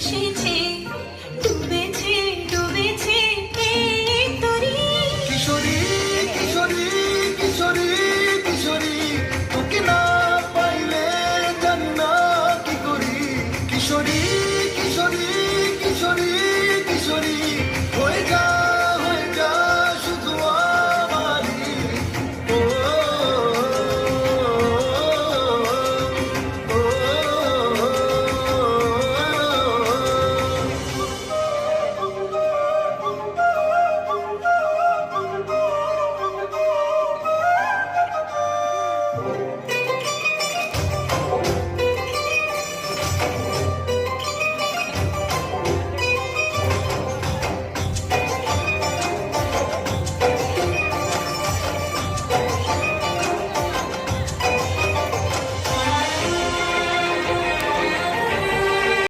এসেছে, ডুবেছে ডুবেছে এই তরি। কিশোরী কিশোরী কিশোরী কিশোরী, তোকে না পাইলে জানি না কি করি। কিশোরী কিশোরী কিশোরী কিশোরী,